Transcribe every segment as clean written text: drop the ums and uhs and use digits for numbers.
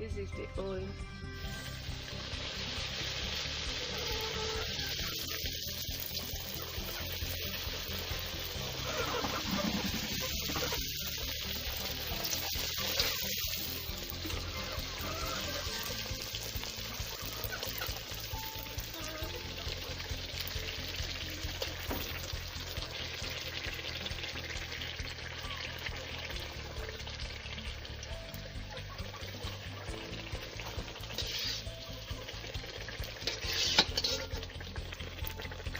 This is the oil.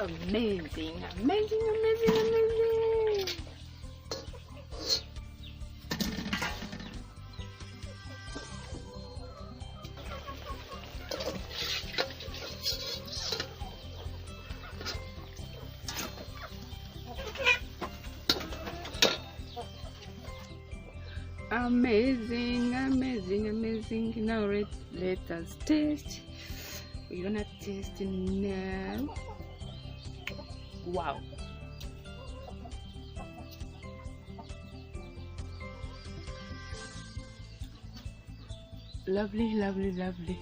Amazing, amazing, amazing, amazing. Amazing, amazing, amazing. Now let us taste. We're gonna taste now. Wow. Lovely, lovely, lovely.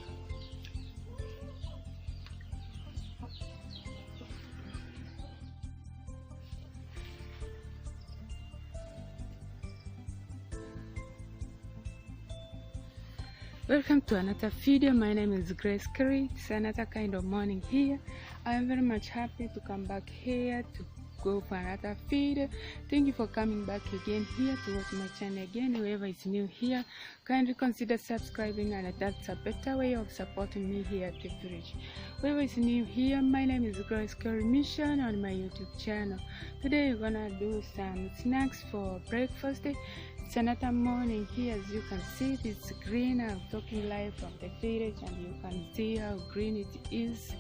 Welcome to another video. My name is Kerry. It's another kind of morning here. I am very much happy to come back here to go for another video. Thank you for coming back again here to watch my channel again. Whoever is new here, kindly consider subscribing, and that's a better way of supporting me here at the village. Whoever is new here, my name is Kerry Mission on my YouTube channel. Today we're gonna do some snacks for breakfast. It's another morning here. As you can see, it's green. I'm talking live from the village, and you can see how green it is.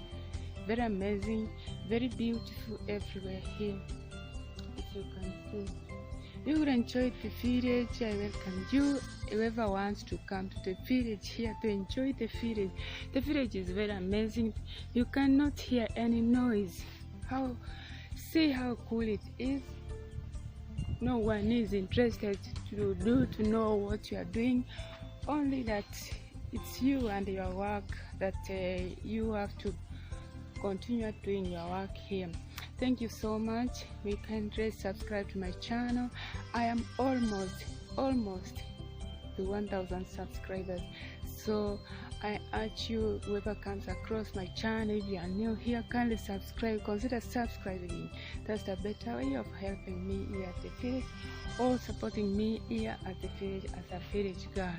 Very amazing, very beautiful everywhere here. If you can see, you will enjoy the village. I welcome you, whoever wants to come to the village here to enjoy the village. The village is very amazing. You cannot hear any noise. See how cool it is. No one is interested to know what you are doing, only that it's you and your work that you have to continue doing your work here. Thank you so much. We can subscribe to my channel. I am almost to 1,000 subscribers, so I urge you, whoever comes across my channel, if you are new here, kindly subscribe. Consider subscribing. That's the better way of helping me here at the village, or supporting me here at the village as a village girl.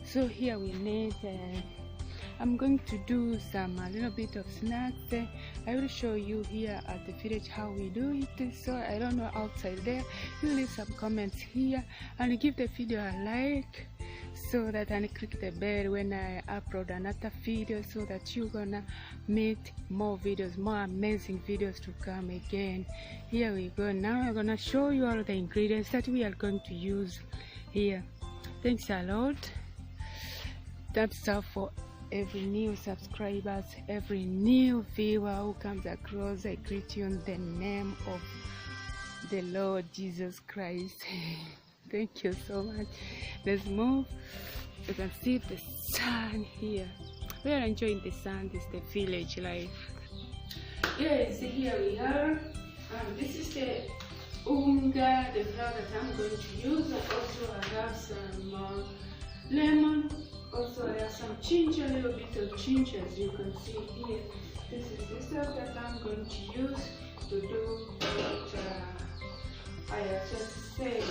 So here we need I'm going to do a little bit of snacks. I will show you here at the village how we do it. So I don't know outside there. You leave some comments here and give the video a like, so that I click the bell when I upload another video, so that you're gonna meet more videos, more amazing videos to come again. Here we go. Now I'm gonna show you all the ingredients that we are going to use here. Thanks a lot. That's all for every new subscribers, every new viewer who comes across. I greet you in the name of the Lord Jesus Christ. Thank you so much. Let's move. You can see the sun here. We are enjoying the sun. This is the village life. Yes, here we are. This is the unga, the flour that I'm going to use. Also I have some lemon. Also I have some ginger, a little bit of ginger, as you can see here. This is the stuff that I'm going to use to do what I have just said.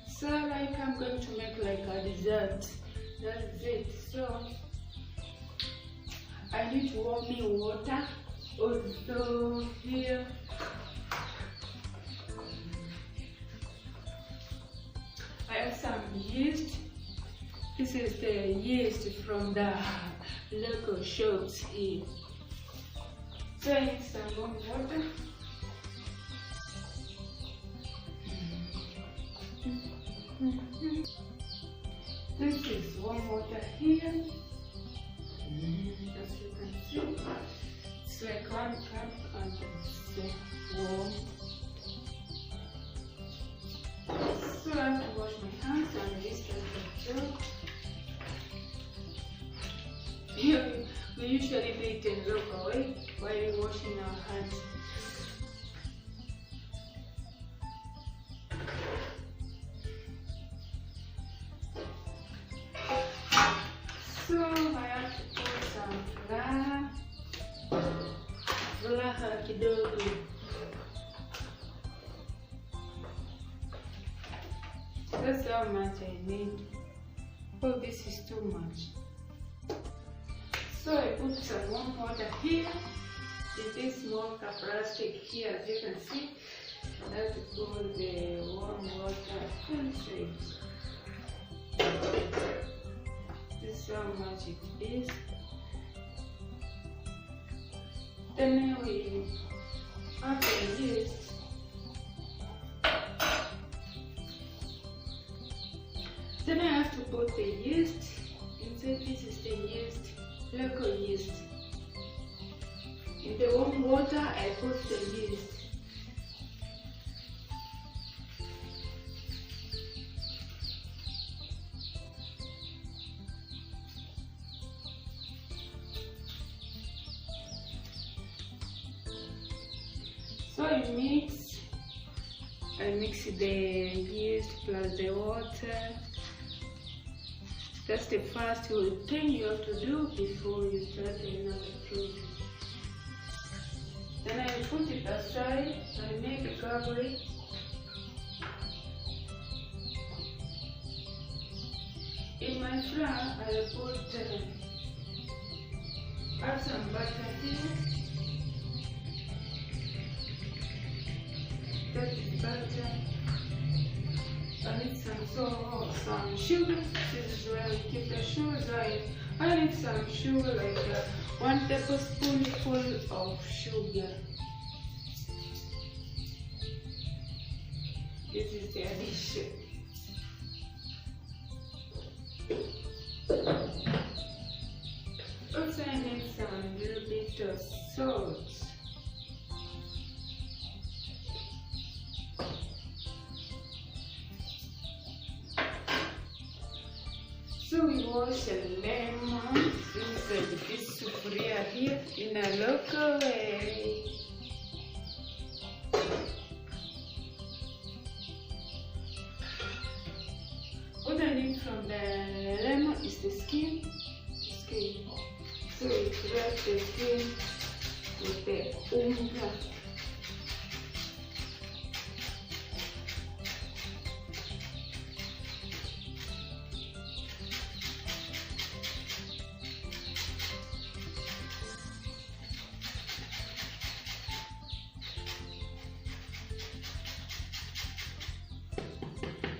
So like I'm going to make like a dessert. That's it. So I need to warm me water. Also here I have some yeast. This is the yeast from the local shops here. So I need some warm water. This is warm water here. As you can see, it's like 1 cup and it's warm. So I have to wash my hands and this type of job. We usually do it in local way while we're washing our hands. So I have to put some flour kidogo. That's how much I need. Oh, this is too much. So I put some warm water here in this small cup plastic here, as you can see. I have to put the warm water concentrate. This is how much it is. Then we add the yeast. Then I have to put the yeast. Inside this is the yeast, local yeast. In the warm water, I put the yeast. So I mix the yeast plus the water. That's the first thing you have to do before you start another process. Then I put it aside, I make a coverage. In my flour, I put add some butter here. That is butter. I need some sugar. This is where we keep the sugar. I need some sugar, like 1 tablespoonful of sugar. This is the addition. Also, I need some little bit of salt. So we wash a lemon inside this sufuria here in a local way. What I need from the lemon is the skin. So we grab the skin with the unga.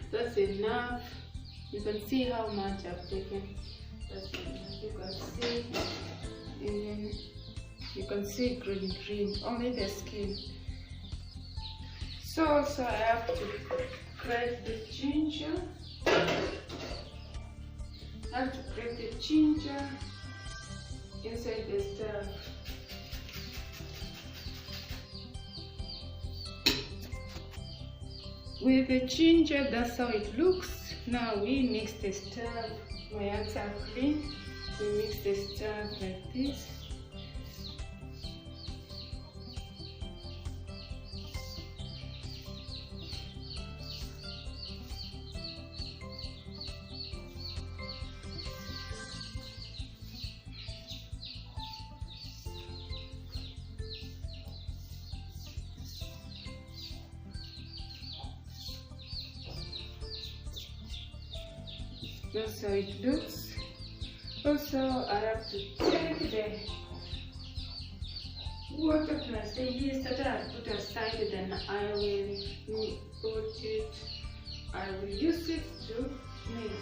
That's enough. You can see how much I've taken. That's enough. You can see, and then you can see green, only the skin. So also I have to grate the ginger. I have to grate the ginger inside the stove. With the ginger, that's how it looks. Now we mix the stuff. My hands are clean. We mix the stuff like this. That's how it looks. Also, I have to take the water plus the yeast that I have put aside, then I will put it, I will use it to mix.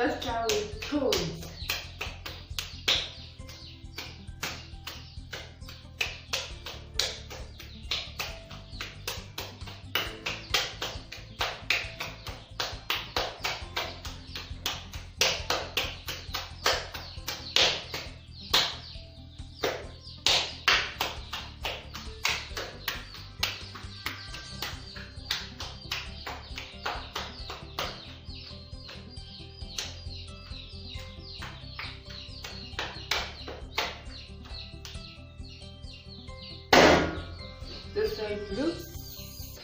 Let's start with toes. That's how it looks.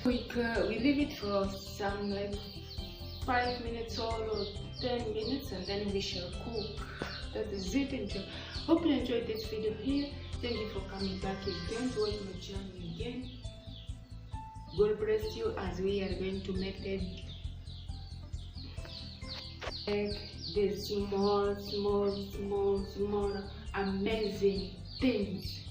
We leave it for some like 5 minutes or 10 minutes, and then we shall cook. That is it. Enjoy. Hope you enjoyed this video here. Thank you for coming back again to watch my channel again. God bless you as we are going to make the small amazing things.